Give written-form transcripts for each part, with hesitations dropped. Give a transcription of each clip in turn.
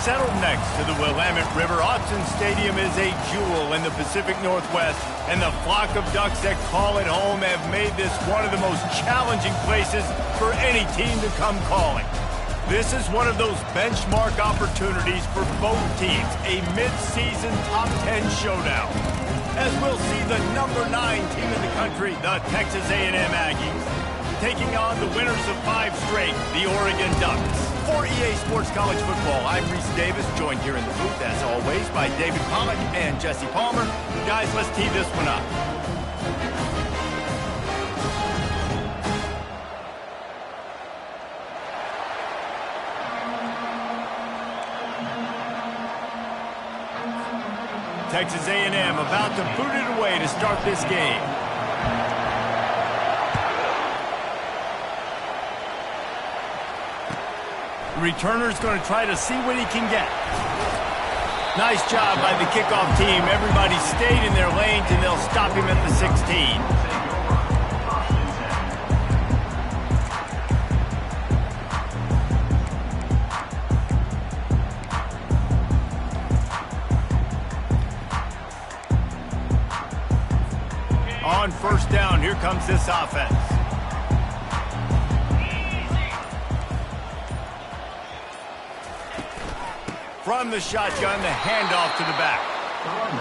Settled next to the Willamette River, Autzen Stadium is a jewel in the Pacific Northwest, and the flock of Ducks that call it home have made this one of the most challenging places for any team to come calling. This is one of those benchmark opportunities for both teams, a mid-season top 10 showdown. As we'll see the number 9 team in the country, the Texas A&M Aggies, taking on the winners of 5 straight, the Oregon Ducks. For EA Sports College Football, I'm Reese Davis, joined here in the booth, as always, by David Pollack and Jesse Palmer. Guys, let's tee this one up. Texas A&M about to boot it away to start this game. The returner's going to try to see what he can get. Nice job by the kickoff team. Everybody stayed in their lanes, and they'll stop him at the 16. On first down, here comes this offense. From the shotgun, the handoff to the back.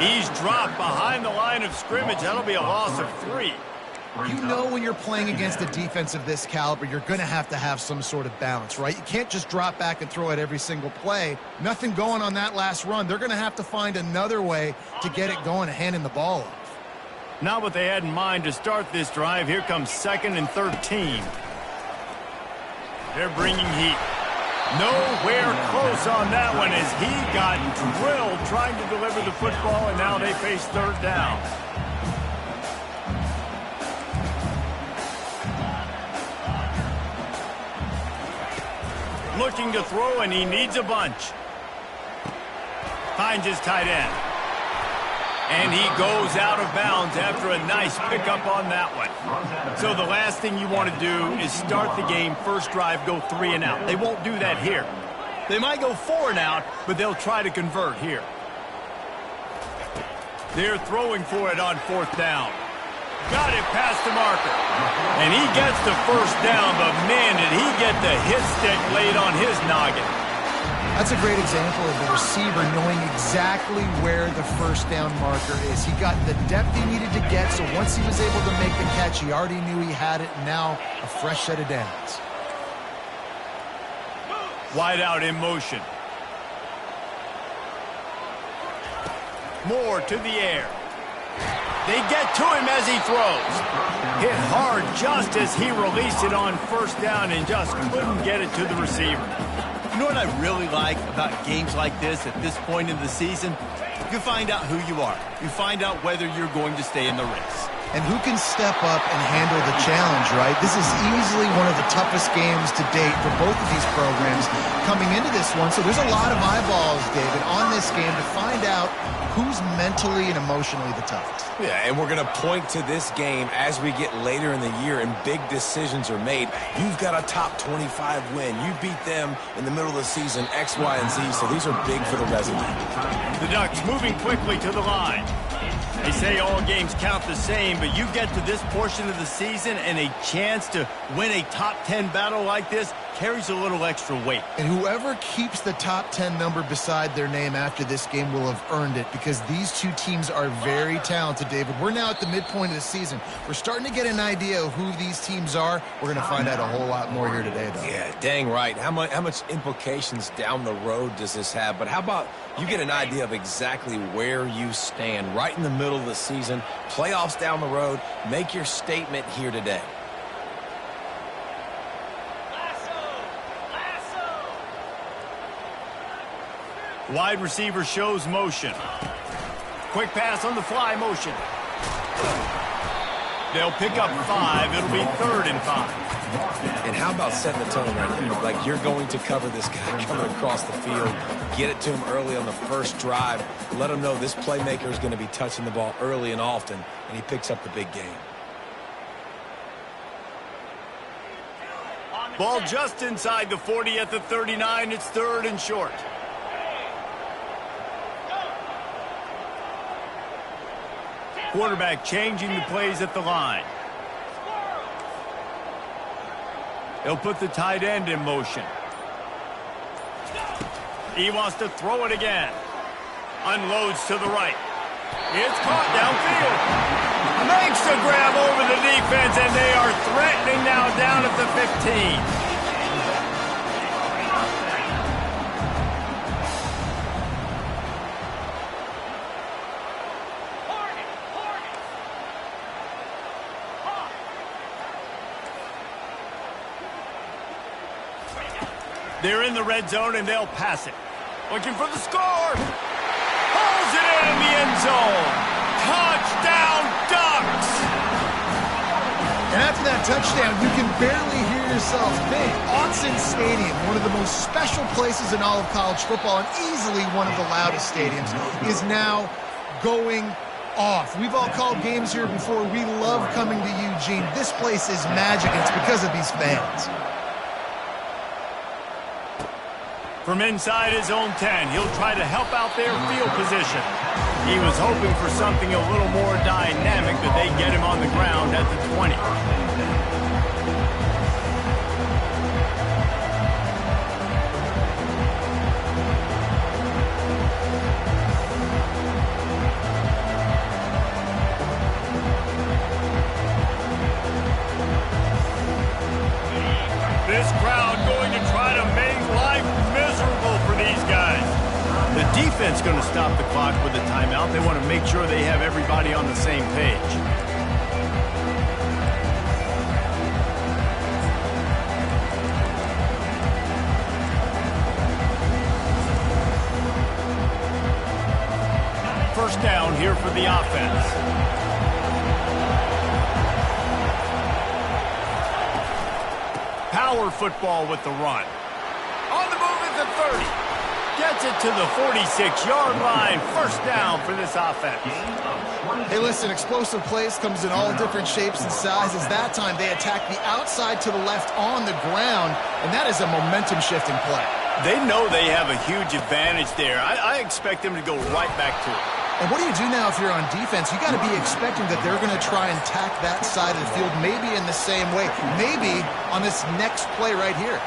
He's dropped behind the line of scrimmage. That'll be a loss of 3. You know when you're playing against a defense of this caliber, you're going to have some sort of balance, right? You can't just drop back and throw it every single play. Nothing going on that last run. They're going to have to find another way to get it going and handing the ball off. Not what they had in mind to start this drive. Here comes 2nd and 13. They're bringing heat. Nowhere close on that one as he got drilled trying to deliver the football, and now they face 3rd down. Looking to throw, and he needs a bunch. Finds his tight end. And he goes out of bounds after a nice pickup on that one. So the last thing you want to do is start the game, first drive, go 3 and out. They won't do that here. They might go 4 and out, but they'll try to convert here. They're throwing for it on 4th down. Got it past the marker. And he gets the first down, but man, did he get the hit stick laid on his noggin. That's a great example of the receiver knowing exactly where the first down marker is. He got the depth he needed to get, so once he was able to make the catch, he already knew he had it, and now a fresh set of downs. Wide out in motion. Moore to the air. They get to him as he throws. Hit hard just as he released it on first down and just couldn't get it to the receiver. You know what I really like about games like this at this point in the season? You find out who you are. You find out whether you're going to stay in the race. And who can step up and handle the challenge, right? This is easily one of the toughest games to date for both of these programs coming into this one. So there's a lot of eyeballs, David, on this game to find out who's mentally and emotionally the toughest. Yeah, and we're going to point to this game as we get later in the year and big decisions are made. You've got a top 25 win. You beat them in the middle of the season, X, Y, and Z, so these are big for the resume. The Ducks moving quickly to the line. They say all games count the same, but you get to this portion of the season and a chance to win a top 10 battle like this carries a little extra weight. And whoever keeps the top 10 number beside their name after this game will have earned it, because these two teams are very talented, David. We're now at the midpoint of the season. We're starting to get an idea of who these teams are. We're going to find out a whole lot more here today, though. Yeah, dang right. How much implications down the road does this have? But how about you get an idea of exactly where you stand right in the middle of the season, playoffs down the road, make your statement here today. Wide receiver shows motion. Quick pass on the fly motion. They'll pick up 5. It'll be 3rd and 5. And how about setting the tone right here? Like, you're going to cover this guy coming across the field. Get it to him early on the first drive. Let him know this playmaker is going to be touching the ball early and often, and he picks up the big game. Ball just inside the 40 at the 39. It's 3rd and short. Quarterback changing the plays at the line. They'll put the tight end in motion. He wants to throw it again. Unloads to the right. It's caught downfield. Makes the grab over the defense, and they are threatening now down at the 15. They're in the red zone, and they'll pass it. Looking for the score. Pulls it in the end zone. Touchdown, Ducks! And after that touchdown, you can barely hear yourself think. Autzen Stadium, one of the most special places in all of college football and easily one of the loudest stadiums, is now going off. We've all called games here before. We love coming to Eugene. This place is magic, and it's because of these fans. From inside his own 10, he'll try to help out their field position. He was hoping for something a little more dynamic, but they get him on the ground at the 20. This crowd going to try to make life miserable for these guys. The defense going to stop the clock with a timeout. They want to make sure they have everybody on the same page. First down here for the offense. Power football with the run. On the move at the 30. Gets it to the 46-yard line. First down for this offense. Hey, listen, explosive plays comes in all different shapes and sizes. That time they attack the outside to the left on the ground, and that is a momentum-shifting play. They know they have a huge advantage there. I expect them to go right back to it. And what do you do now if you're on defense? You got to be expecting that they're going to try and tack that side of the field, maybe in the same way, maybe on this next play right here.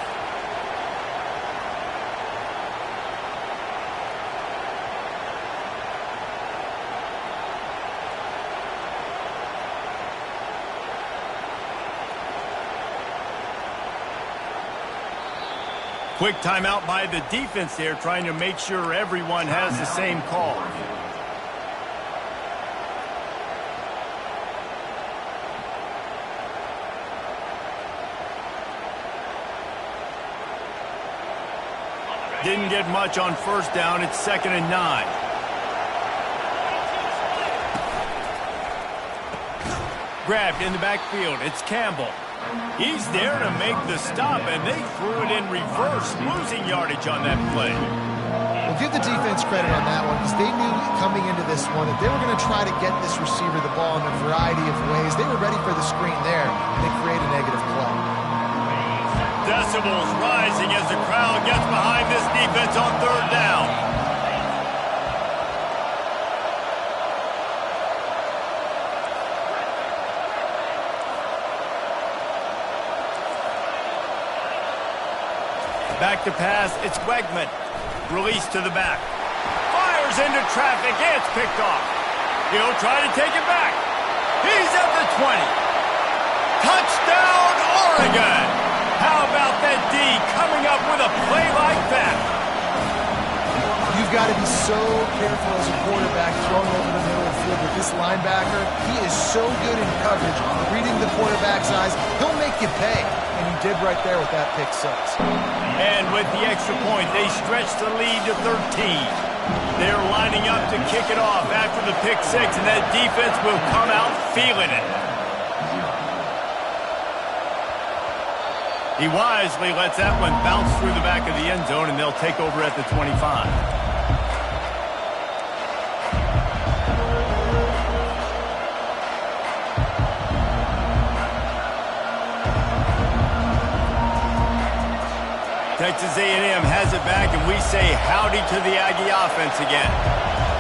Quick timeout by the defense there, trying to make sure everyone has the same call. Didn't get much on first down. It's 2nd and 9. Grabbed in the backfield. It's Campbell. He's there to make the stop, and they threw it in reverse, losing yardage on that play. Well, give the defense credit on that one because they knew coming into this one that they were going to try to get this receiver the ball in a variety of ways. They were ready for the screen there, and they create a negative play. Decibels rising as the crowd gets behind this defense on 3rd down. Back to pass, it's Wegman. Release to the back. Fires into traffic, it's picked off. He'll try to take it back. He's at the 20. Touchdown, Oregon! How about that D coming up with a play like that? You've got to be so careful as a quarterback throwing over the middle of the field with this linebacker. He is so good in coverage, reading the quarterback's eyes. He'll make you pay, and he did right there with that pick 6. And with the extra point, they stretch the lead to 13. They're lining up to kick it off after the pick 6, and that defense will come out feeling it. He wisely lets that one bounce through the back of the end zone, and they'll take over at the 25. Texas A&M has it back, and we say howdy to the Aggie offense again.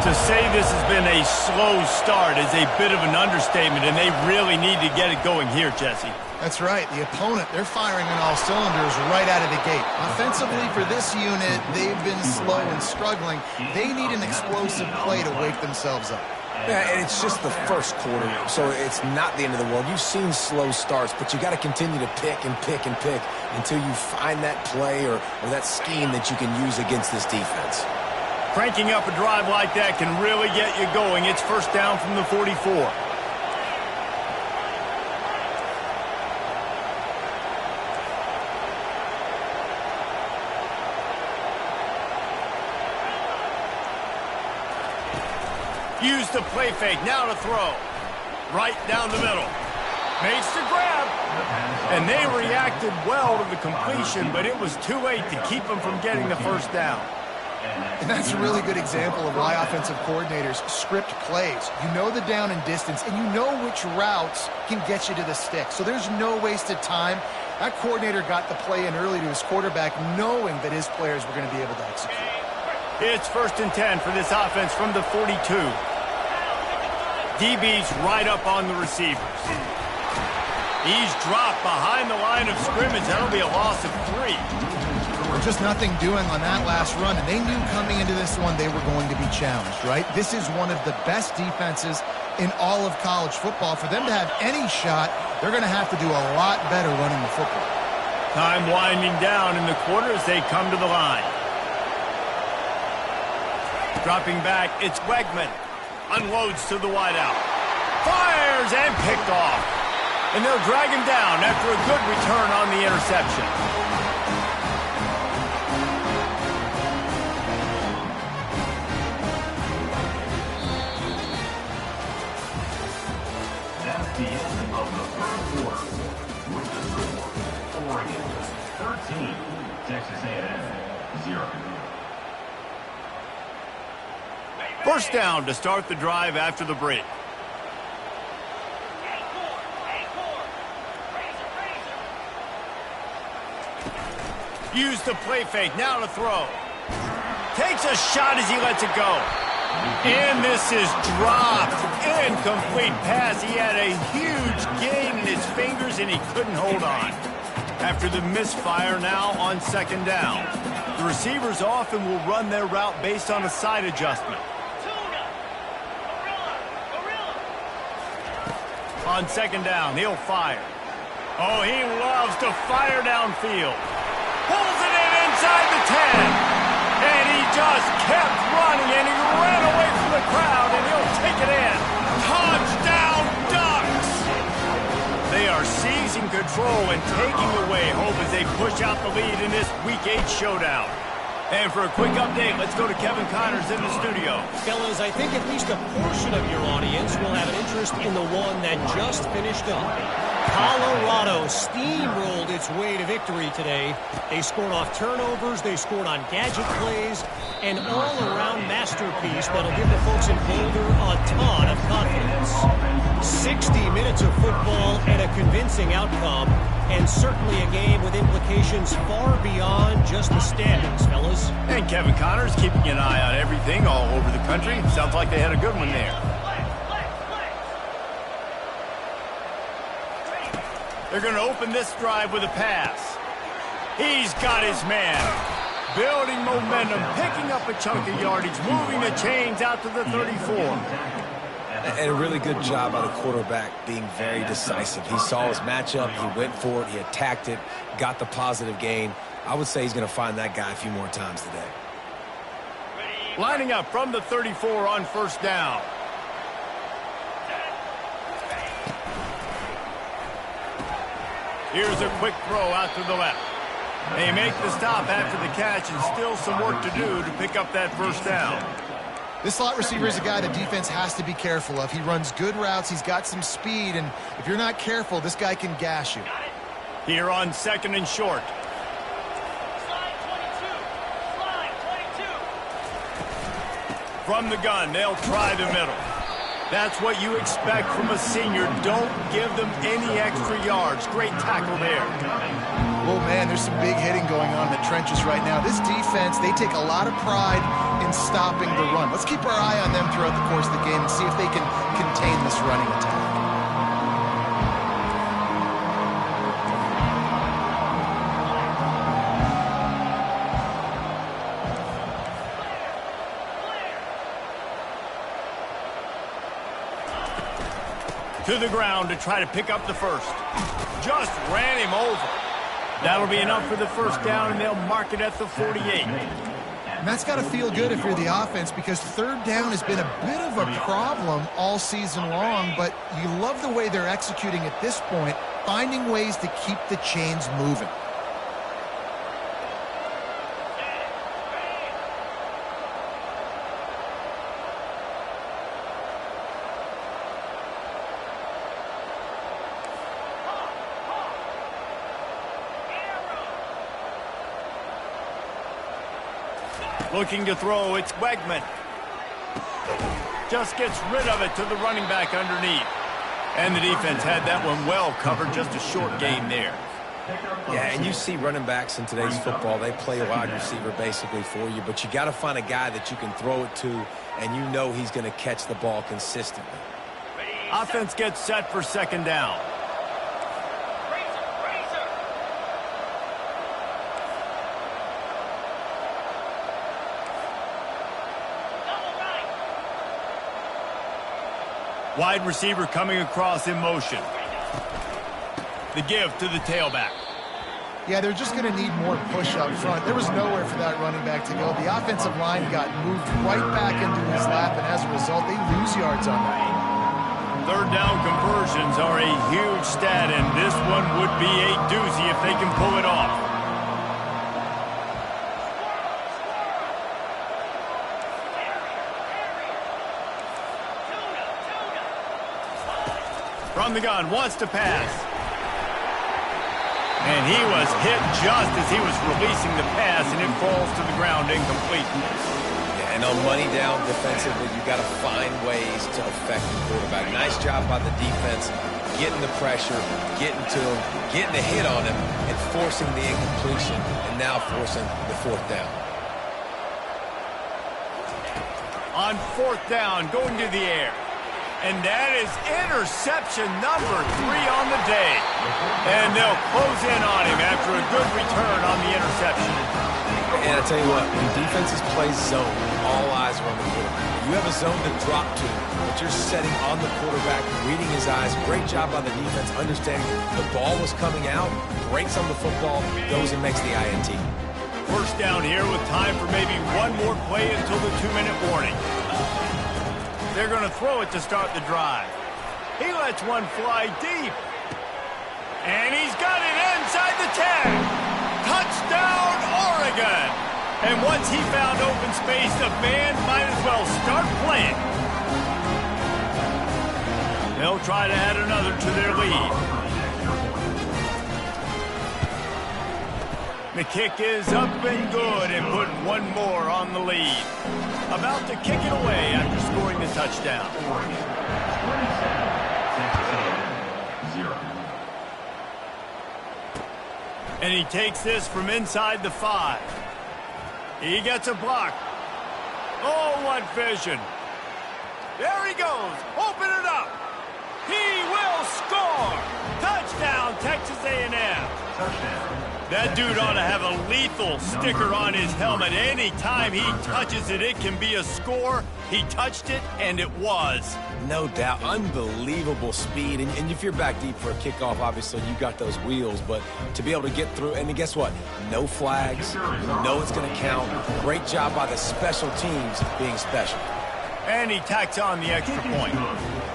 To say this has been a slow start is a bit of an understatement, and they really need to get it going here, Jesse. That's right. The opponent, they're firing on all cylinders right out of the gate. Offensively, for this unit, they've been slow and struggling. They need an explosive play to wake themselves up. Yeah, and it's just the first quarter, so it's not the end of the world. You've seen slow starts, but you got to continue to pick and pick and pick until you find that play or that scheme that you can use against this defense. Cranking up a drive like that can really get you going. It's 1st down from the 44. Use the play fake, now to throw. Right down the middle. Makes the grab. And they reacted well to the completion, but it was too late to keep them from getting the 1st down. And that's a really good example of why offensive coordinators script plays. You know the down and distance, and you know which routes can get you to the stick. So there's no wasted time. That coordinator got the play in early to his quarterback, knowing that his players were going to be able to execute. It's 1st and 10 for this offense from the 42. DB's right up on the receivers. He's dropped behind the line of scrimmage. That'll be a loss of 3. There's just nothing doing on that last run, and they knew coming into this one they were going to be challenged, right? This is one of the best defenses in all of college football. For them to have any shot, they're going to have to do a lot better running the football. Time winding down in the quarter as they come to the line. Dropping back, it's Wegman. Unloads to the wideout. Fires and picked off. And they'll drag him down after a good return on the interception. That's the end of the 3rd quarter. With the score, Oregon 13, Texas A&M 0. 1st down to start the drive after the break. Use the play fake, now to throw. Takes a shot as he lets it go. And this is dropped. Incomplete pass. He had a huge gain in his fingers and he couldn't hold on. After the misfire now on 2nd down. The receivers often will run their route based on a side adjustment. On 2nd down, he'll fire. Oh, he loves to fire downfield. Pulls it in inside kept running, and he ran away from the crowd, and he'll take it in. Touchdown, Ducks! They are seizing control and taking away hope as they push out the lead in this Week 8 showdown. And for a quick update, let's go to Kevin Connors in the studio. Fellas, I think at least a portion of your audience will have an interest in the one that just finished up. Colorado steamrolled its way to victory today. They scored off turnovers, they scored on gadget plays, an all-around masterpiece that'll give the folks in Boulder a ton of confidence. 60 minutes of football and a convincing outcome, and certainly a game with implications far beyond just the standings, fellas. And Kevin Connors keeping an eye on everything all over the country. Sounds like they had a good one there. They're going to open this drive with a pass. He's got his man. Building momentum, picking up a chunk of yardage, moving the chains out to the 34. And a really good job by the quarterback being very decisive. He saw his matchup, he went for it, he attacked it, got the positive gain. I would say he's going to find that guy a few more times today. Lining up from the 34 on first down. Here's a quick throw out to the left. They make the stop after the catch, and still some work to do to pick up that first down. This slot receiver is a guy the defense has to be careful of. He runs good routes, he's got some speed, and if you're not careful, this guy can gash you. Here on second and short. From the gun, they'll try the middle. That's what you expect from a senior. Don't give them any extra yards. Great tackle there. Oh, man, there's some big hitting going on in the trenches right now. This defense, they take a lot of pride in stopping the run. Let's keep our eye on them throughout the course of the game and see if they can contain this running attack. To the ground to try to pick up the first. Just ran him over. That'll be enough for the first down, and they'll mark it at the 48. And that's got to feel good if you're the offense, because third down has been a bit of a problem all season long, but you love the way they're executing at this point, finding ways to keep the chains moving. Looking to throw, it's Wegman. Just gets rid of it to the running back underneath. And the defense had that one well covered, just a short gain there. Yeah, and you see running backs in today's football, they play a wide receiver basically for you, but you got to find a guy that you can throw it to, and you know he's going to catch the ball consistently. Offense gets set for second down. Wide receiver coming across in motion. The give to the tailback. Yeah, they're just going to need more push up front. There was nowhere for that running back to go. The offensive line got moved right back into his lap, and as a result, they lose yards on that. Third down conversions are a huge stat, and this one would be a doozy if they can pull it off. From the gun, wants to pass. And he was hit just as he was releasing the pass, and it falls to the ground incomplete. Yeah, and on money down defensively, you got to find ways to affect the quarterback. Nice job by the defense, getting the pressure, getting to him, getting a hit on him, and forcing the incompletion, and now forcing the fourth down. On fourth down, going to the air. And that is interception number 3 on the day. And they'll close in on him after a good return on the interception. And I tell you what, when defenses play zone, all eyes are on the quarterback. You have a zone to drop to, but you're setting on the quarterback, reading his eyes. Great job by the defense, understanding the ball was coming out, breaks on the football, goes and makes the INT. first down here with time for maybe one more play until the 2-minute warning. They're going to throw it to start the drive. He lets one fly deep. And he's got it inside the 10. Touchdown, Oregon. And once he found open space, the band might as well start playing. They'll try to add another to their lead. The kick is up and good and put one more on the lead. About to kick it away after scoring the touchdown. And he takes this from inside the 5. He gets a block. Oh, what vision. There he goes. Open it up. He will score. Touchdown, Texas A&M. Touchdown. That dude ought to have a lethal sticker on his helmet. Anytime he touches it, it can be a score. He touched it, and it was. No doubt. Unbelievable speed. And if you're back deep for a kickoff, obviously you got those wheels. But to be able to get through, and guess what? No flags. You know it's going to count. Great job by the special teams being special. And he tacks on the extra point.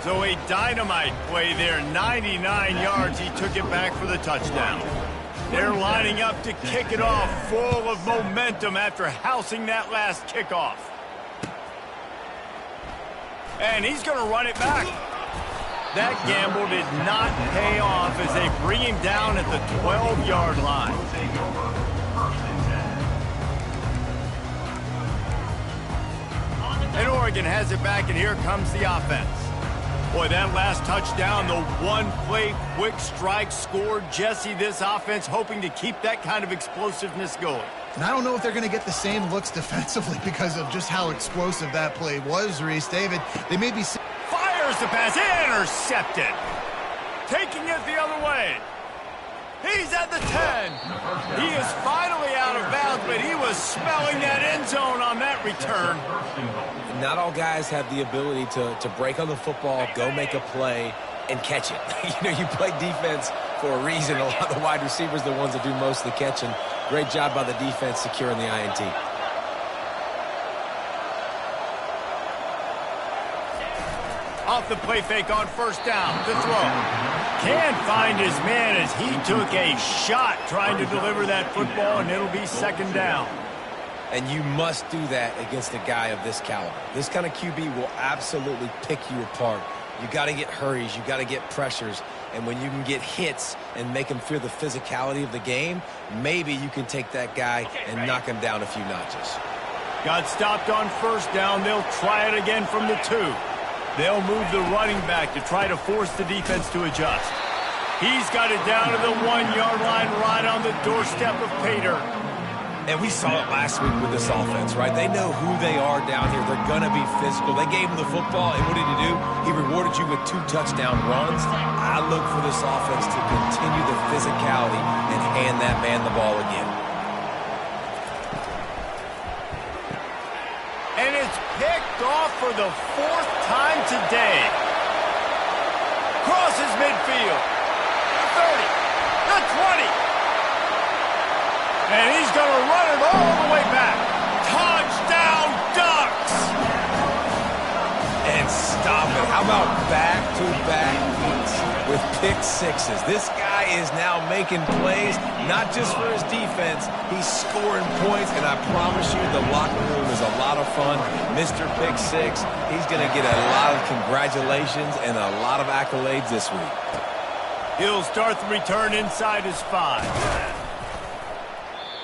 So a dynamite play there. 99 yards. He took it back for the touchdown. They're lining up to kick it off, full of momentum after housing that last kickoff. And he's going to run it back. That gamble did not pay off as they bring him down at the 12-yard line. And Oregon has it back, and here comes the offense. Boy, that last touchdown, the one-play quick strike scored. Jesse, this offense hoping to keep that kind of explosiveness going. And I don't know if they're going to get the same looks defensively because of just how explosive that play was, Reese. David, they may be... Fires the pass, intercepted. Taking it the other way. He's at the 10. He is finally out of bounds, but he was smelling that end zone on that return. Not all guys have the ability to break on the football, go make a play, and catch it. You play defense for a reason. A lot of the wide receivers are the ones that do most of the catching. Great job by the defense securing the INT. Off the play fake on first down to throw. Can't find his man as he took a shot trying to deliver that football, and it'll be second down. And you must do that against a guy of this caliber. This kind of QB will absolutely pick you apart. You got to get hurries. You got to get pressures. And when you can get hits and make him feel the physicality of the game, maybe you can take that guy and knock him down a few notches. Got stopped on first down. They'll try it again from the 2. They'll move the running back to try to force the defense to adjust. He's got it down to the 1-yard line right on the doorstep of Pater. And we saw it last week with this offense, right? They know who they are down here. They're going to be physical. They gave him the football, and what did he do? He rewarded you with 2 touchdown runs. I look for this offense to continue the physicality and hand that man the ball again. And it's picked off for the 4th time today. Crosses midfield. The 30. The 20. And he's going to run it all the way back. Touchdown, Ducks! And stop it. How about back-to-back beats with pick sixes? This guy is now making plays, not just for his defense. He's scoring points, and I promise you the locker room is a lot of fun. Mr. Pick Six, he's going to get a lot of congratulations and a lot of accolades this week. He'll start the return inside his 5.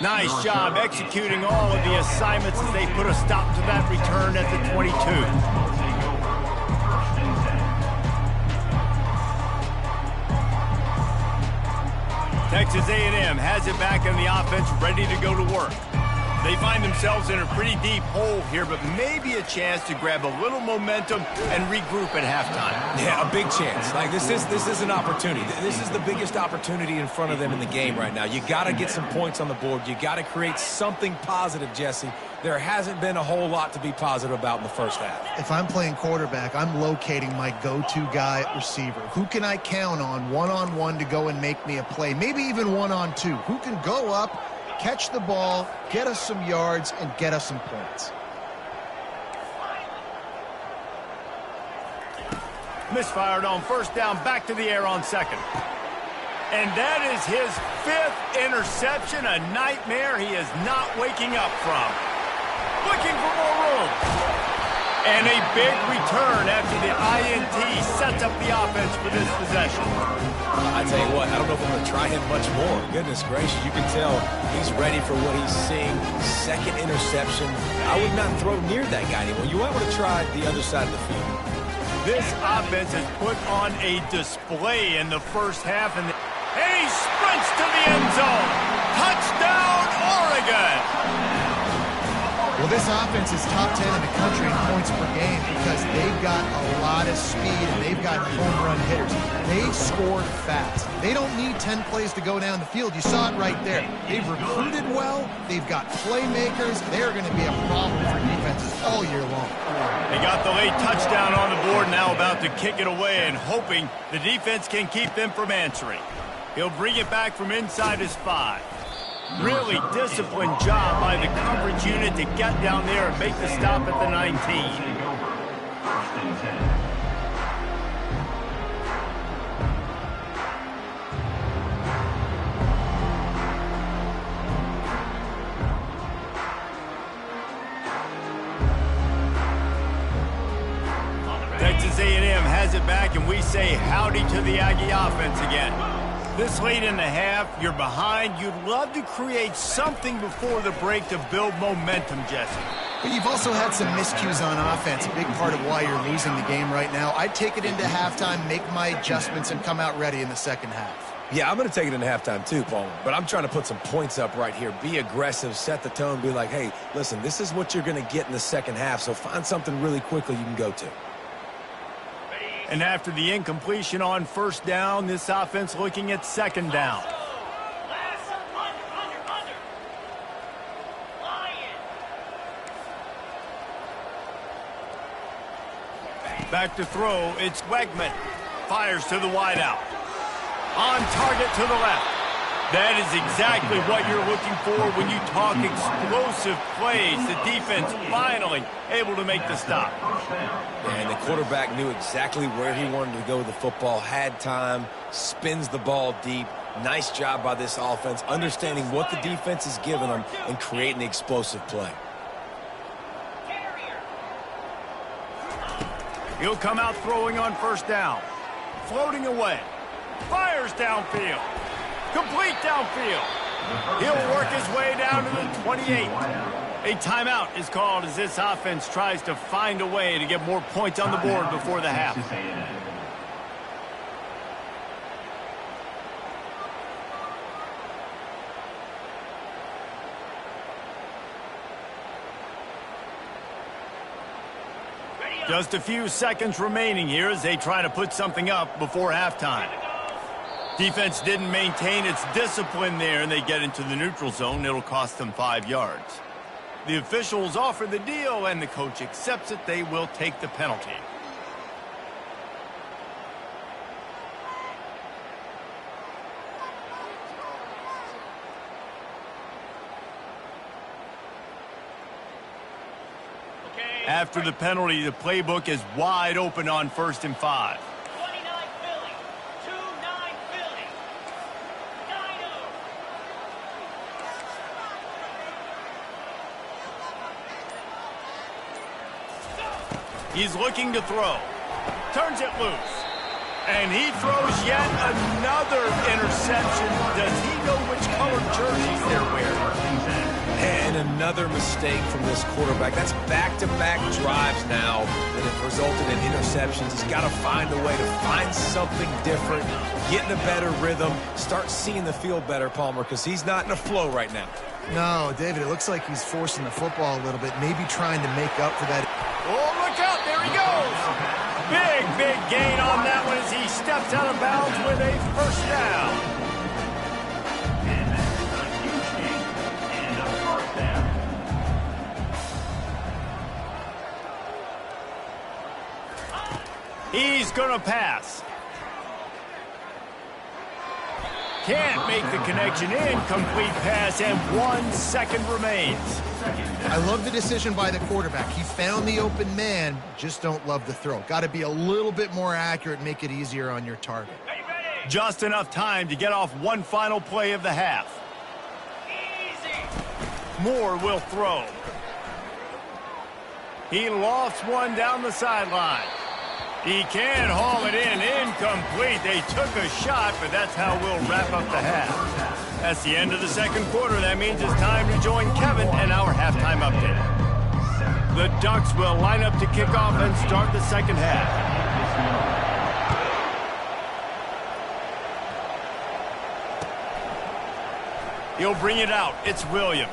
Nice job executing all of the assignments as they put a stop to that return at the 22. Texas A&M has it back in the offense, ready to go to work. They find themselves in a pretty deep hole here, but maybe a chance to grab a little momentum and regroup at halftime. Yeah, a big chance. Like this is an opportunity. This is the biggest opportunity in front of them in the game right now. You got to get some points on the board. You got to create something positive, Jesse. There hasn't been a whole lot to be positive about in the first half. If I'm playing quarterback, I'm locating my go-to guy at receiver. Who can I count on one-on-one to go and make me a play? Maybe even one-on-two. Who can go up Catch the ball, get us some yards, and get us some points. Misfired on first down, back to the air on second. And that is his 5th interception, a nightmare he is not waking up from. Looking for more room. And a big return after the INT sets up the offense for this possession. I tell you what, I don't know if I'm going to try him much more. Goodness gracious, you can tell he's ready for what he's seeing. 2nd interception. I would not throw near that guy anymore. You might want to try the other side of the field. This offense has put on a display in the first half, and he sprints to the end zone. Touchdown, Oregon! Well, this offense is top 10 in the country in points per game because they've got a lot of speed and they've got home run hitters. They score fast. They don't need 10 plays to go down the field. You saw it right there. They've recruited well. They've got playmakers. They're going to be a problem for defenses all year long. They got the late touchdown on the board, now about to kick it away and hoping the defense can keep them from answering. He'll bring it back from inside his 5. Really disciplined job by the coverage unit to get down there and make the stop at the 19. First and 10. Texas A&M has it back, and we say howdy to the Aggie offense again. This late in the half, you're behind. You'd love to create something before the break to build momentum, Jesse. But you've also had some miscues on offense, a big part of why you're losing the game right now. I'd take it into halftime, make my adjustments, and come out ready in the second half. Yeah, I'm going to take it into halftime too, Paul. But I'm trying to put some points up right here. Be aggressive, set the tone, be like, hey, listen, this is what you're going to get in the second half, so find something really quickly you can go to. And after the incompletion on first down, this offense looking at second down. Back to throw, it's Wegman. Fires to the wideout. On target to the left. That is exactly what you're looking for when you talk explosive plays. The defense finally able to make the stop. And the quarterback knew exactly where he wanted to go with the football, had time, spins the ball deep. Nice job by this offense, understanding what the defense is giving them and creating the explosive play. He'll come out throwing on first down. Floating away. Fires downfield. Complete downfield. He'll work his way down to the 28. A timeout is called as this offense tries to find a way to get more points on the board before the half. Just a few seconds remaining here as they try to put something up before halftime. Defense didn't maintain its discipline there, and they get into the neutral zone. It'll cost them 5 yards. The officials offer the deal, and the coach accepts it. They will take the penalty. After the penalty, the playbook is wide open on 1st and 5. He's looking to throw. Turns it loose. And he throws yet another interception. Does he know which colored jerseys they're wearing? And another mistake from this quarterback. That's back-to-back drives now that have resulted in interceptions. He's got to find a way to find something different, get in a better rhythm, start seeing the field better, Palmer, because he's not in a flow right now. No, David, it looks like he's forcing the football a little bit, maybe trying to make up for that. Oh, look out. There he goes. Big gain on that one as he steps out of bounds with a first down. And that is a huge gain and a first down. He's going to pass. can't make the connection. Incomplete pass, and 1 second remains. I love the decision by the quarterback. He found the open man, just don't love the throw. Got to be a little bit more accurate, make it easier on your target. Just enough time to get off one final play of the half. Moore will throw. He lofts one down the sideline. He can haul it in. Incomplete. They took a shot, but that's how we'll wrap up the half. That's the end of the second quarter. That means it's time to join Kevin and our halftime update. The Ducks will line up to kick off and start the second half. He'll bring it out. It's Williams.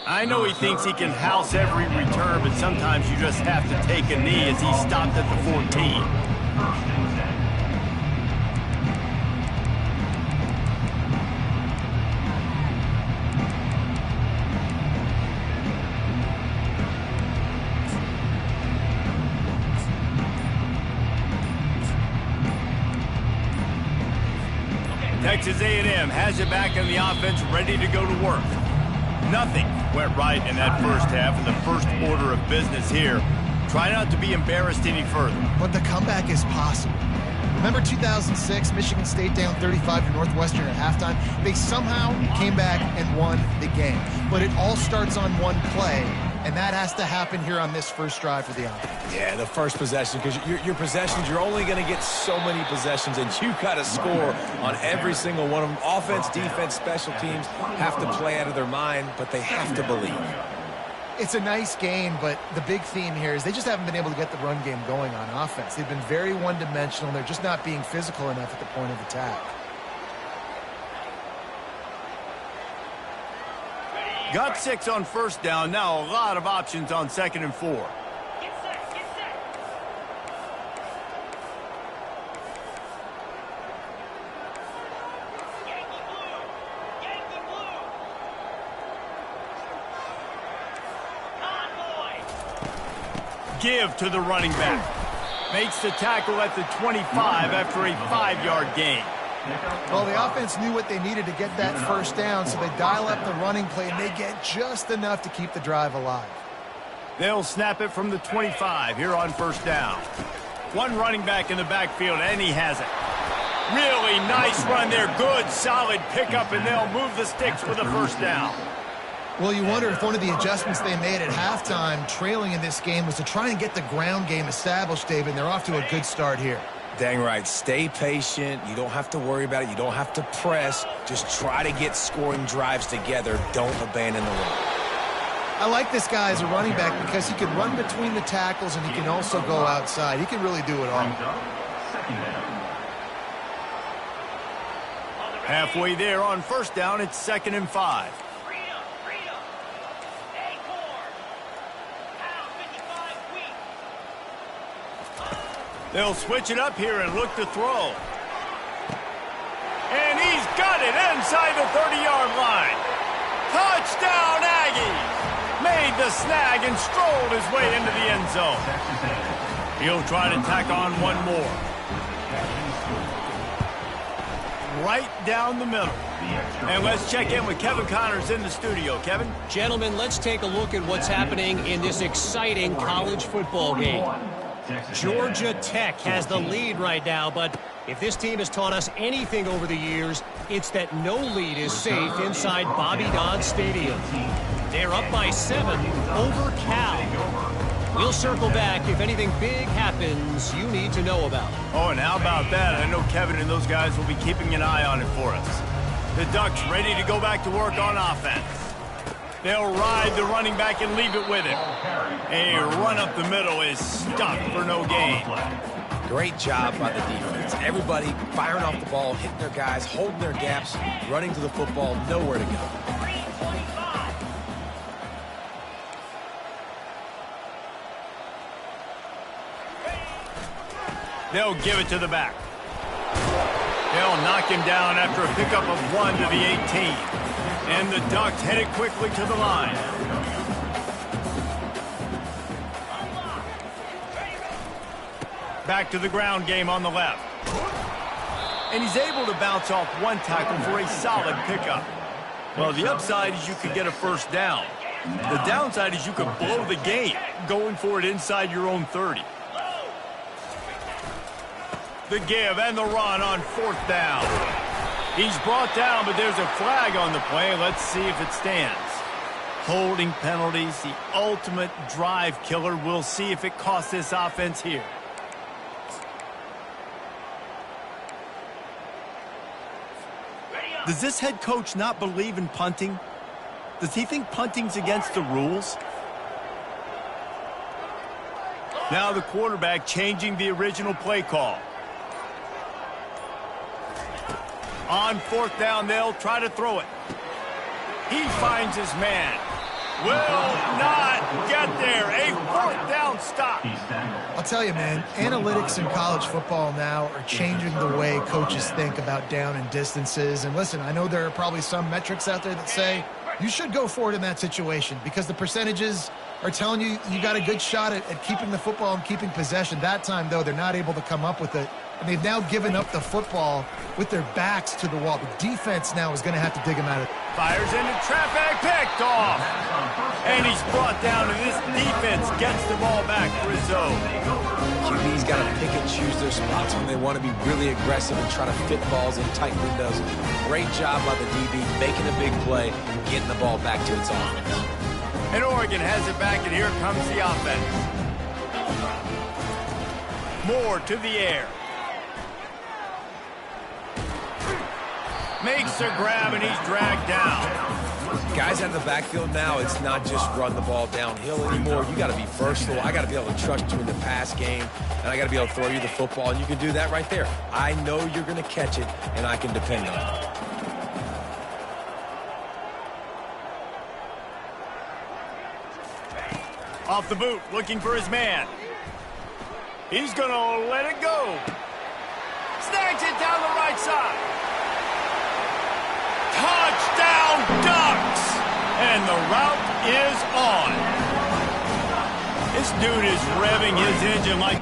I know he thinks he can house every return, but sometimes you just have to take a knee as he stopped at the 14. Texas A&M has it back in the offense, ready to go to work. Nothing went right in that first half, and the first order of business here. Try not to be embarrassed any further. But the comeback is possible. Remember 2006, Michigan State down 35 to Northwestern at halftime? They somehow came back and won the game. But it all starts on one play, and that has to happen here on this first drive for the offense. Yeah, the first possession, because your possessions, you're only going to get so many possessions, and you got to score on every single one of them. Offense, defense, special teams have to play out of their mind, but they have to believe. It's a nice game, but the big theme here is they just haven't been able to get the run game going on offense. They've been very one-dimensional. They're just not being physical enough at the point of attack. Got 6 on first down. Now a lot of options on 2nd and 4. Get set, get set. Yankee blue. Yankee blue. Convoy. Give to the running back. Makes the tackle at the 25 after a 5-yard gain. Well, the offense knew what they needed to get that first down, so they dial up the running play, and they get just enough to keep the drive alive. They'll snap it from the 25 here on first down. One running back in the backfield, and he has it. Really nice run there. Good, solid pickup, and they'll move the sticks for the first down. Well, you wonder if one of the adjustments they made at halftime, trailing in this game, was to try and get the ground game established, David, and they're off to a good start here. Dang right. Stay patient. You don't have to worry about it. You don't have to press. Just try to get scoring drives together. Don't abandon the run. I like this guy as a running back because he can run between the tackles and he can also go outside. He can really do it all. Halfway there on first down, it's 2nd and 5. Freedom, freedom. Acorn. Pound 55 wheat. They'll switch it up here and look to throw. And he's got it inside the 30-yard line. Touchdown, Aggies! Made the snag and strolled his way into the end zone. He'll try to tack on one more. Right down the middle. And let's check in with Kevin Connors in the studio. Kevin? Gentlemen, let's take a look at what's happening in this exciting college football game. Georgia Tech has the lead right now, but if this team has taught us anything over the years, it's that no lead is safe inside Bobby Dodd Stadium. They're up by 7 over Cal. We'll circle back if anything big happens you need to know about. Oh, and how about that? I know Kevin and those guys will be keeping an eye on it for us. The Ducks ready to go back to work on offense. They'll ride the running back and leave it with him. A run up the middle is stopped for no gain. Great job by the defense. Everybody firing off the ball, hitting their guys, holding their gaps, running to the football, nowhere to go. They'll give it to the back. They'll knock him down after a pickup of 1 to the 18. And the Ducks headed quickly to the line. Back to the ground game on the left. and he's able to bounce off one tackle for a solid pickup. Well, the upside is you could get a first down. The downside is you could blow the game going for it inside your own 30. The give and the run on 4th down. He's brought down, but there's a flag on the play. Let's see if it stands. Holding penalties, the ultimate drive killer. We'll see if it costs this offense here. Does this head coach not believe in punting? Does he think punting's against the rules? Now the quarterback changing the original play call. On 4th down, they'll try to throw it. He finds his man. Will not get there. A 4th down stop. I'll tell you, man, analytics in college football now are changing the way coaches think about down and distances. And listen, I know there are probably some metrics out there that say you should go for it in that situation because the percentages are telling you you got a good shot at keeping the football and keeping possession. That time, though, they're not able to come up with it. And they've now given up the football with their backs to the wall. The defense now is going to have to dig them out of it. Fires into traffic, picked off. And he's brought down, and this defense gets the ball back for his own. QB's got to pick and choose their spots when they want to be really aggressive and try to fit balls in tight windows. Great job by the DB making a big play, getting the ball back to its offense. And Oregon has it back, and here comes the offense. Moore to the air. Makes a grab, and he's dragged down. Guys out of the backfield now, it's not just run the ball downhill anymore. You got to be versatile. I got to be able to trust you in the pass game, and I got to be able to throw you the football, and you can do that right there. I know you're going to catch it, and I can depend on it. Off the boot, looking for his man. He's going to let it go. Snags it down the right side. Touchdown, Ducks! And the route is on. This dude is revving his engine like...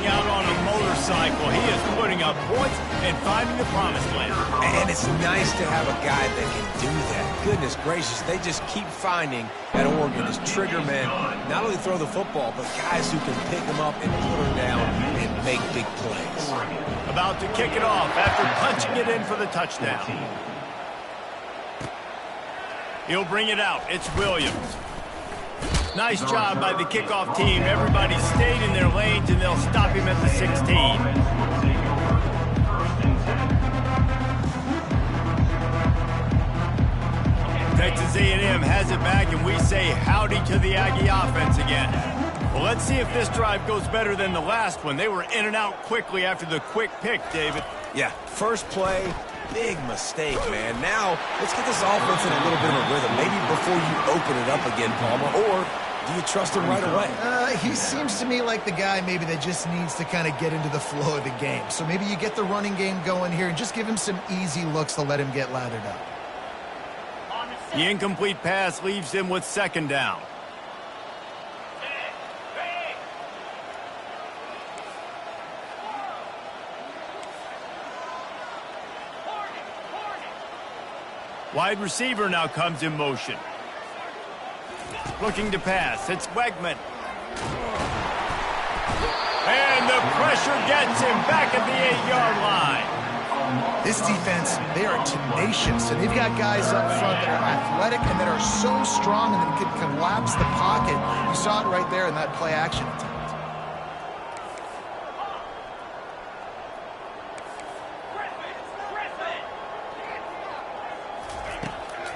out on a motorcycle. He is putting up points and finding the promised land. And it's nice to have a guy that can do that. Goodness gracious, they just keep finding at Oregon as trigger men, not only throw the football, but guys who can pick them up and put them down and make big plays. About to kick it off after punching it in for the touchdown. He'll bring it out. It's Williams. Nice job by the kickoff team. Everybody stayed in their lanes, and they'll stop him at the 16. Texas A&M has it back, and we say howdy to the Aggie offense again. Well, let's see if this drive goes better than the last one. They were in and out quickly after the quick pick, David. Yeah, first play, big mistake, man. Now, let's get this offense in a little bit of a rhythm. Maybe before you open it up again, Palmer, or do you trust him right away? He seems to me like the guy maybe that just needs to kind of get into the flow of the game. So maybe you get the running game going here and just give him some easy looks to let him get lathered up. The incomplete pass leaves him with 2nd down. Wide receiver now comes in motion. Looking to pass. It's Wegman. And the pressure gets him back at the 8-yard line. This defense, they are tenacious, and they've got guys up front that are athletic and that are so strong and that can collapse the pocket. You saw it right there in that play action attempt.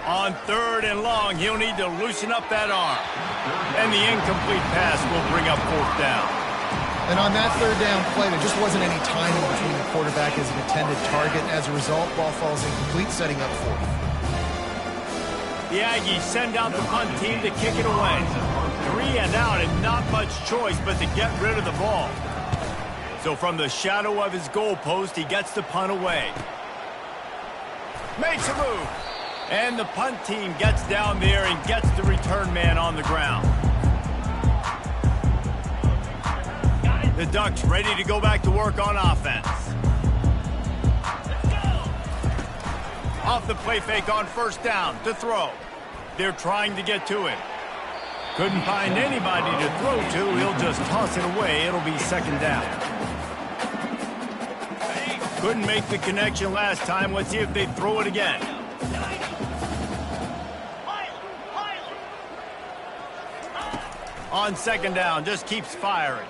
On 3rd and long, he'll need to loosen up that arm. And the incomplete pass will bring up 4th down. And on that 3rd down play, there just wasn't any timing between the quarterback and his intended target. As a result, ball falls incomplete, setting up 4th. The Aggies send out the punt team to kick it away. 3 and out, and not much choice but to get rid of the ball. So So from the shadow of his goalpost, he gets the punt away. Makes a move. And the punt team gets down there and gets the return man on the ground. The Ducks ready to go back to work on offense. Off the play fake on first down to throw. They're trying to get to him. Couldn't find anybody to throw to. He'll just toss it away. It'll be second down. Couldn't make the connection last time. Let's see if they throw it again. On second down, just keeps firing.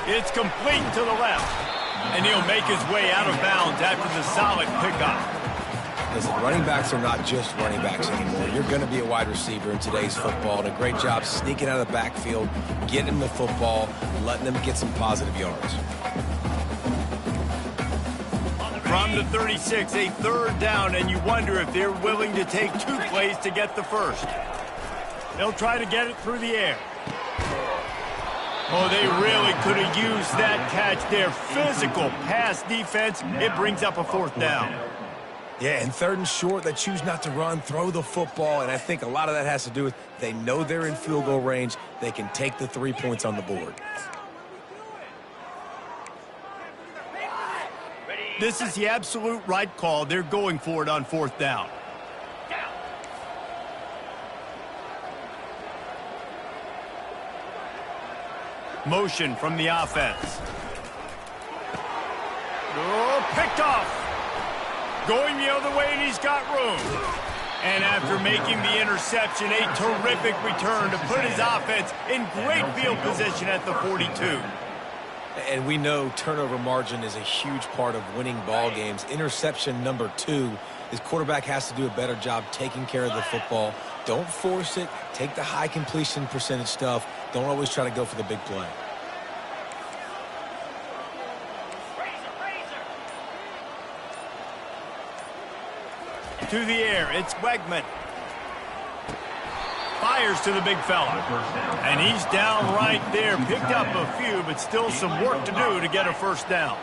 It's complete to the left. And he'll make his way out of bounds after the solid pickup. Listen, running backs are not just running backs anymore. You're going to be a wide receiver in today's football. And a great job sneaking out of the backfield, getting him the football, letting them get some positive yards. From the 36, a third down, and you wonder if they're willing to take 2 plays to get the first. They'll try to get it through the air. Oh, they really could have used that catch there. Physical pass defense. It brings up a fourth down. Yeah, and third and short, they choose not to run, throw the football, and I think a lot of that has to do with they know they're in field goal range. They can take the 3 points on the board. This is the absolute right call. They're going for it on fourth down. Motion from the offense. Oh, picked off. Going the other way, and he's got room. And after making the interception, a terrific return to put his offense in great field position at the 42. And we know turnover margin is a huge part of winning ball games. Interception number 2, his quarterback has to do a better job taking care of the football. Don't force it. Take the high completion percentage stuff. Don't always try to go for the big play. To the air, it's Wegman. Fires to the big fella. And he's down right there. Picked up a few, but still some work to do to get a first down.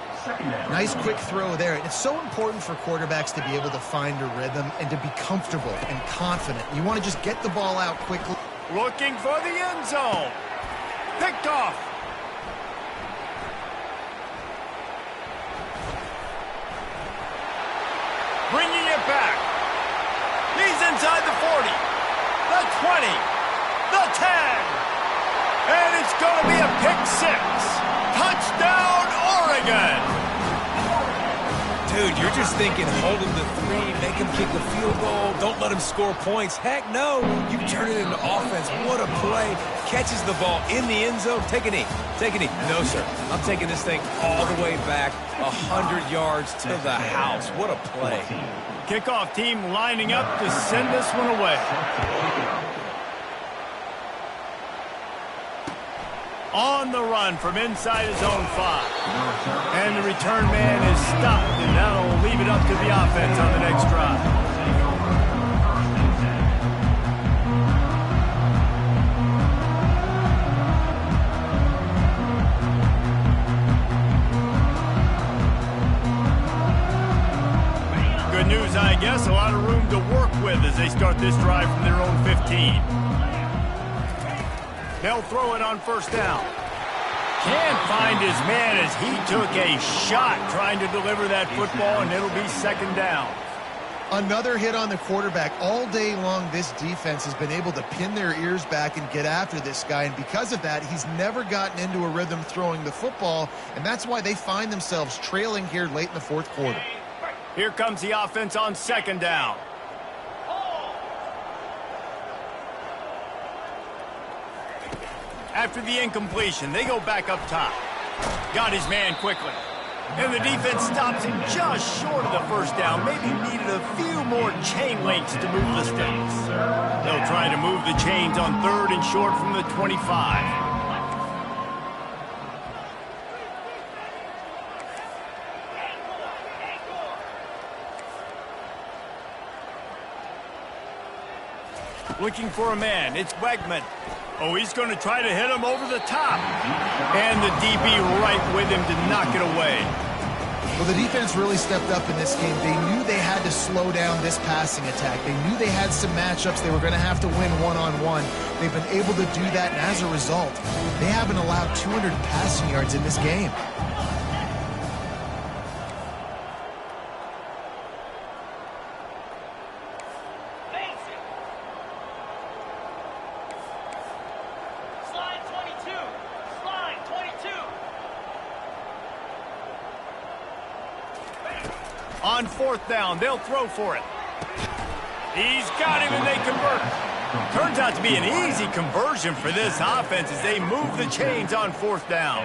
Nice quick throw there. It's so important for quarterbacks to be able to find a rhythm and to be comfortable and confident. You want to just get the ball out quickly. Looking for the end zone. Picked off. Bringing it back. He's inside the 40, the 20, the 10. And it's going to be a pick 6. Touchdown, Oregon. Dude, you're just thinking hold him to 3, make him kick a field goal, don't let him score points. Heck no, you turn it into offense. What a play. Catches the ball in the end zone. Take a knee. Take a knee. No, sir. I'm taking this thing all the way back 100 yards to the house. What a play. Kickoff team lining up to send this one away. On the run from inside his own 5. And the return man is stopped, and that'll leave it up to the offense on the next drive. Good news, I guess. A lot of room to work with as they start this drive from their own 15. They'll throw it on first down. Can't find his man as he took a shot trying to deliver that football, and it'll be second down. Another hit on the quarterback. All day long, this defense has been able to pin their ears back and get after this guy, and because of that, he's never gotten into a rhythm throwing the football, and that's why they find themselves trailing here late in the fourth quarter. Here comes the offense on second down. After the incompletion, they go back up top. Got his man quickly. And the defense stops him just short of the first down. Maybe needed a few more chain links to move the sticks. They'll try to move the chains on third and short from the 25. Looking for a man. It's Wegman. Oh, he's going to try to hit him over the top. And the DB right with him to knock it away. Well, the defense really stepped up in this game. They knew they had to slow down this passing attack. They knew they had some matchups they were going to have to win one-on-one. They've been able to do that, and as a result, they haven't allowed 200 passing yards in this game. On fourth down, they'll throw for it. He's got him, and they convert. Turns out to be an easy conversion for this offense as they move the chains on fourth down.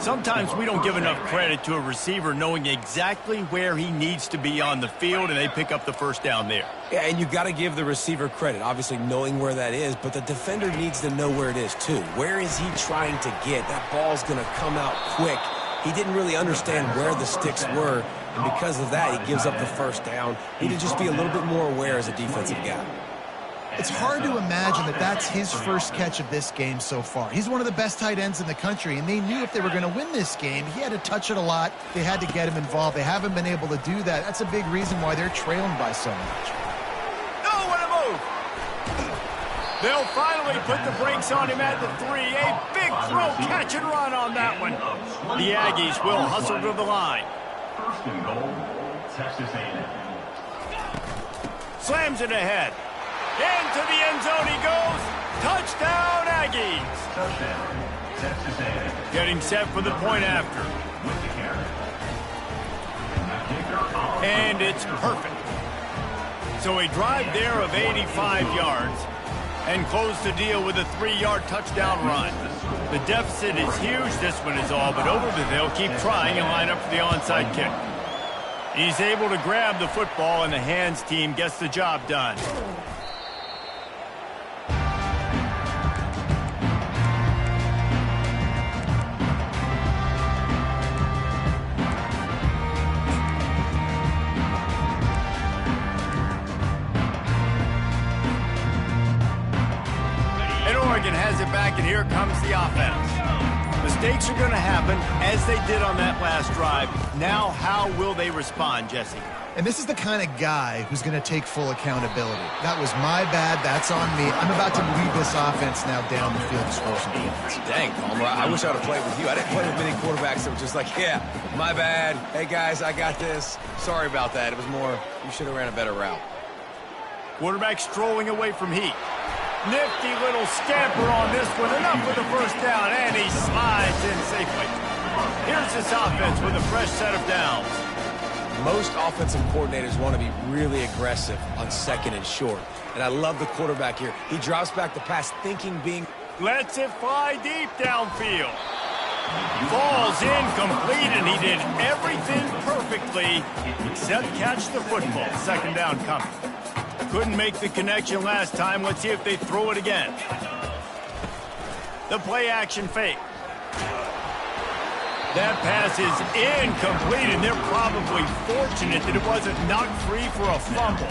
Sometimes we don't give enough credit to a receiver knowing exactly where he needs to be on the field, and they pick up the first down there. Yeah, and you got to give the receiver credit, obviously knowing where that is, but the defender needs to know where it is too. Where is he trying to get? That ball's going to come out quick. He didn't really understand where the sticks were, and because of that, he gives up the first down. He need to just be a little bit more aware as a defensive guy. It's hard to imagine that that's his first catch of this game so far. He's one of the best tight ends in the country, and they knew if they were going to win this game, he had to touch it a lot. They had to get him involved. They haven't been able to do that. That's a big reason why they're trailing by so much. Nowhere to move. They'll finally put the brakes on him at the 3. A big throw, catch and run on that one. The Aggies will hustle to the line. First and goal, Texas A&M. Slams it ahead. Into the end zone he goes. Touchdown, Aggies. Touchdown, Texas A&M. Getting set for the point after. With the carry. Kicker on. And it's perfect. So a drive there of 85 yards and close the deal with a 3-yard touchdown run. The deficit is huge. This one is all but over, but they'll keep trying and line up for the onside kick. He's able to grab the football, and the hands team gets the job done. Oregon has it back, and here comes the offense. Mistakes are going to happen, as they did on that last drive. Now, how will they respond, Jesse? And this is the kind of guy who's going to take full accountability. That was my bad. That's on me. I'm about to lead this offense now down the field to score some points. Dang, Palmer, I wish I would have played with you. I didn't play with many quarterbacks that were just like, yeah, my bad. Hey, guys, I got this. Sorry about that. It was more, you should have ran a better route. Quarterback strolling away from heat. Nifty little scamper on this one. Enough for the first down, and he slides in safely. Here's this offense with a fresh set of downs. Most offensive coordinators want to be really aggressive on second and short. And I love the quarterback here. He drops back the pass thinking being... Lets it fly deep downfield. Falls incomplete, and he did everything perfectly except catch the football. Second down coming. Couldn't make the connection last time. Let's see if they throw it again. The play action fake. That pass is incomplete, and they're probably fortunate that it wasn't knocked free for a fumble.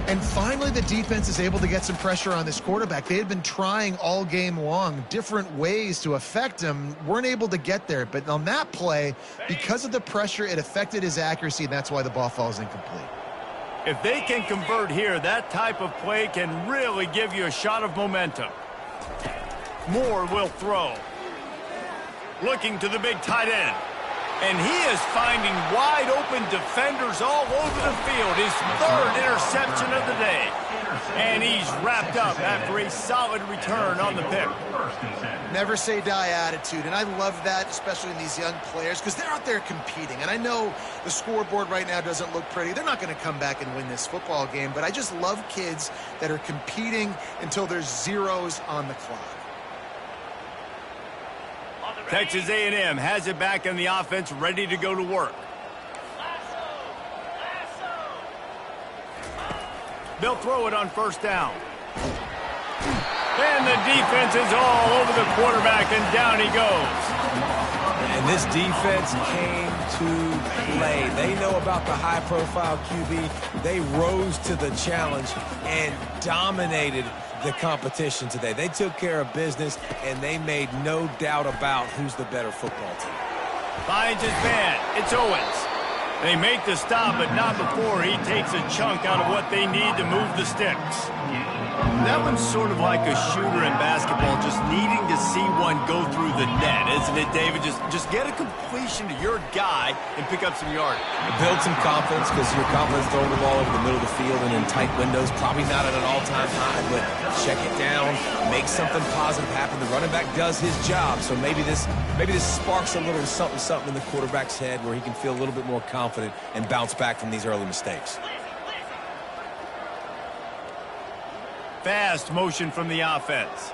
And finally, the defense is able to get some pressure on this quarterback. They had been trying all game long different ways to affect him, weren't able to get there. But on that play, because of the pressure, it affected his accuracy, and that's why the ball falls incomplete. If they can convert here, that type of play can really give you a shot of momentum. Moore will throw. Looking to the big tight end. And he is finding wide open defenders all over the field. His third interception of the day. And he's wrapped up after a solid return on the pick. Never say die attitude, and I love that, especially in these young players, because they're out there competing. And I know the scoreboard right now doesn't look pretty. They're not going to come back and win this football game, but I just love kids that are competing until there's zeros on the clock. Texas A&M has it back in the offense, ready to go to work. They'll throw it on first down. And the defense is all over the quarterback, and down he goes. And this defense came to play. They know about the high-profile QB. They rose to the challenge and dominated the competition today. They took care of business, and they made no doubt about who's the better football team. Finds his man. It's Owens. They make the stop, but not before he takes a chunk out of what they need to move the sticks. That one's sort of like a shooter in basketball, just needing to see one go through the net, isn't it, David? Just get a completion to your guy and pick up some yardage. Build some confidence, because your confidence throwing the ball over the middle of the field and in tight windows, probably not at an all-time high, but check it down, make something positive happen. The running back does his job, so maybe this sparks a little something in the quarterback's head where he can feel a little bit more confident and bounce back from these early mistakes. Fast motion from the offense.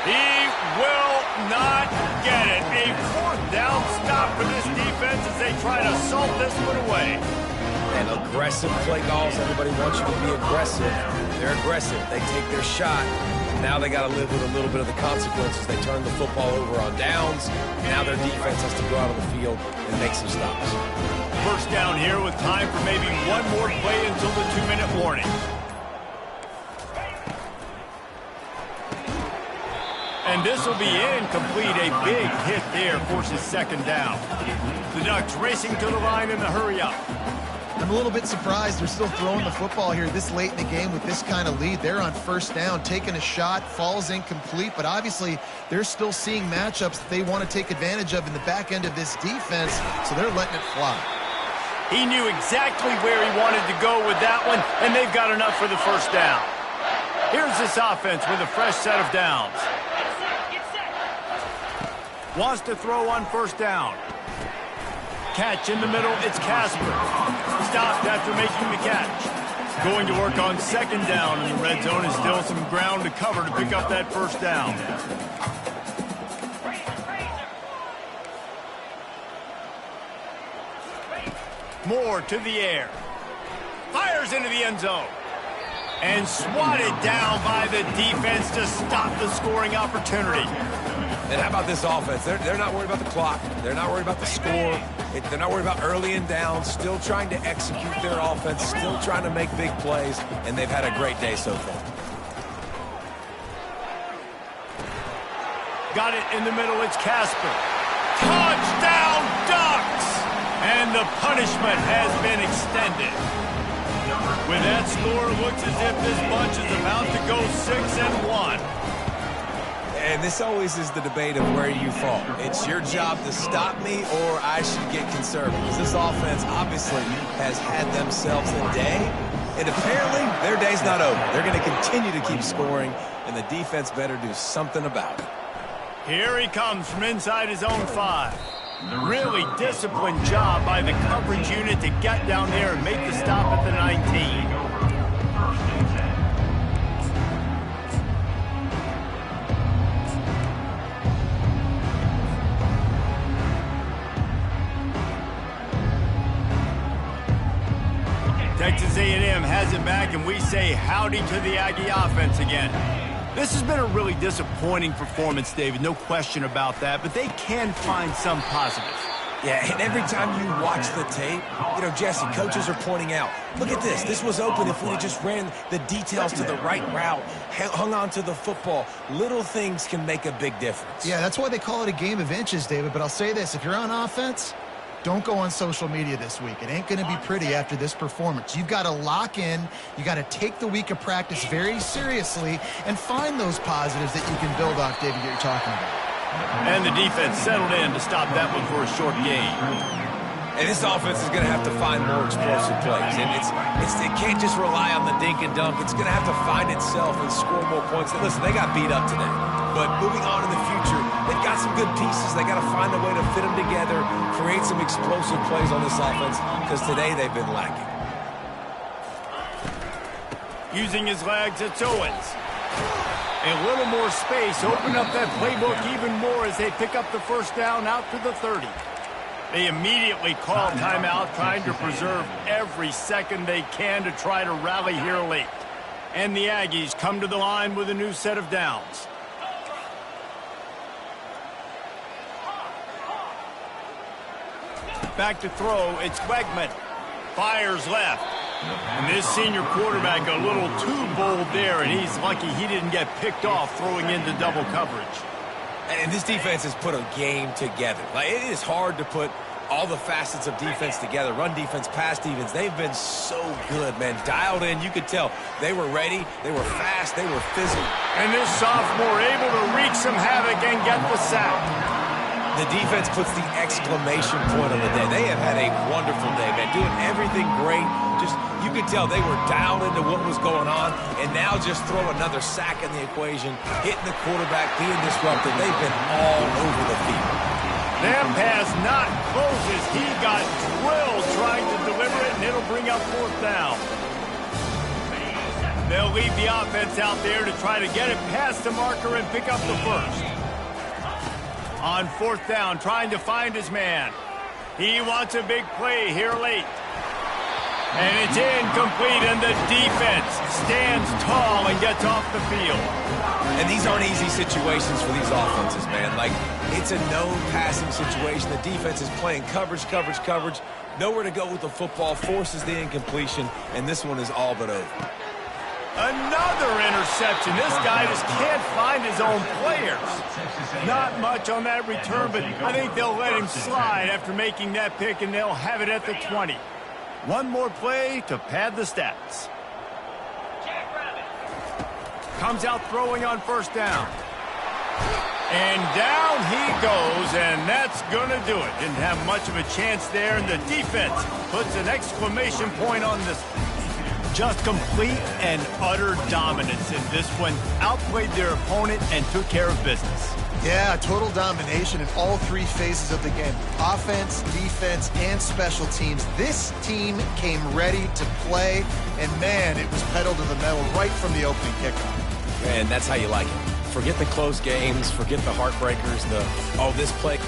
He will not get it. A fourth down stop for this defense as they try to salt this one away. And aggressive play calls. Everybody wants you to be aggressive. They're aggressive. They take their shot. Now they got to live with a little bit of the consequences. They turn the football over on downs. Now their defense has to go out on the field and make some stops. First down here with time for maybe one more play until the 2-minute warning. And this will be incomplete. A big hit there forces second down. The Ducks racing to the line in the hurry up. I'm a little bit surprised they're still throwing the football here this late in the game with this kind of lead. They're on first down, taking a shot, falls incomplete, but obviously they're still seeing matchups that they want to take advantage of in the back end of this defense, so they're letting it fly. He knew exactly where he wanted to go with that one, and they've got enough for the first down. Here's this offense with a fresh set of downs. Wants to throw on first down. Catch in the middle, it's Casper. Stopped after making the catch. Going to work on second down, and the red zone is still some ground to cover to pick up that first down. Moore to the air. Fires into the end zone. And swatted down by the defense to stop the scoring opportunity. And how about this offense? They're not worried about the clock. They're not worried about the score. They're not worried about early and down. Still trying to execute their offense. Still trying to make big plays. And they've had a great day so far. Got it in the middle. It's Casper. Touchdown, Ducks! And the punishment has been extended. With that score, it looks as if this bunch is about to go 6-1. And this always is the debate of where you fall. It's your job to stop me, or I should get conservative. Because this offense obviously has had themselves a day, and apparently their day's not over. They're going to continue to keep scoring, and the defense better do something about it. Here he comes from inside his own 5. Really disciplined job by the coverage unit to get down there and make the stop at the 19. Texas A&M has it back, and we say howdy to the Aggie offense again. This has been a really disappointing performance, David, no question about that, but they can find some positives. Yeah, and every time you watch the tape, Jesse, coaches are pointing out, look at this. This was open if we had just ran the details to the right route, hung on to the football. Little things can make a big difference. Yeah, that's why they call it a game of inches, David, but I'll say this. If you're on offense, don't go on social media this week. It ain't going to be pretty after this performance. You've got to lock in. You got to take the week of practice very seriously and find those positives that you can build off, David, that you're talking about. And the defense settled in to stop that one for a short gain. And this offense is going to have to find more explosive plays. And it can't just rely on the dink and dunk. It's going to have to find itself and score more points. And listen, they got beat up today. But moving on in the future, they've got some good pieces. They got to find a way to fit them together, create some explosive plays on this offense, because today they've been lacking. Using his legs, it's Owens. A little more space, open up that playbook even more as they pick up the first down out to the 30. They immediately call timeout, trying to preserve every second they can to try to rally here late. And the Aggies come to the line with a new set of downs. Back to throw, it's Wegman. Fires left. And this senior quarterback a little too bold there, and he's lucky he didn't get picked off throwing into double coverage. And this defense has put a game together. Like, it is hard to put all the facets of defense together. Run defense, pass defense. They've been so good, man. Dialed in. You could tell they were ready. They were fast. They were physical. And this sophomore able to wreak some havoc and get the sack. The defense puts the exclamation point on the day. They have had a wonderful day, man. Doing everything great. Just, you could tell they were dialed into what was going on. And now just throw another sack in the equation. Hitting the quarterback, being disruptive. They've been all over the field. That pass not closes. He got drilled trying to deliver it, and it'll bring up fourth down. They'll leave the offense out there to try to get it past the marker and pick up the first. On fourth down, trying to find his man. He wants a big play here late. And it's incomplete, and the defense stands tall and gets off the field. And these aren't easy situations for these offenses, man. Like, it's a no passing situation. The defense is playing coverage. Nowhere to go with the football, forces the incompletion, and this one is all but over. Another interception. This guy just can't find his own players. Not much on that return, but I think they'll let him slide after making that pick, and they'll have it at the 20. One more play to pad the stats. Comes out throwing on first down. And down he goes, and that's going to do it. Didn't have much of a chance there, and the defense puts an exclamation point on this. Just complete and utter dominance in this one. Outplayed their opponent and took care of business. Yeah, total domination in all three phases of the game. Offense, defense, and special teams. This team came ready to play, and man, it was pedal to the metal right from the opening kickoff. And that's how you like it. Forget the close games, forget the heartbreakers, this play.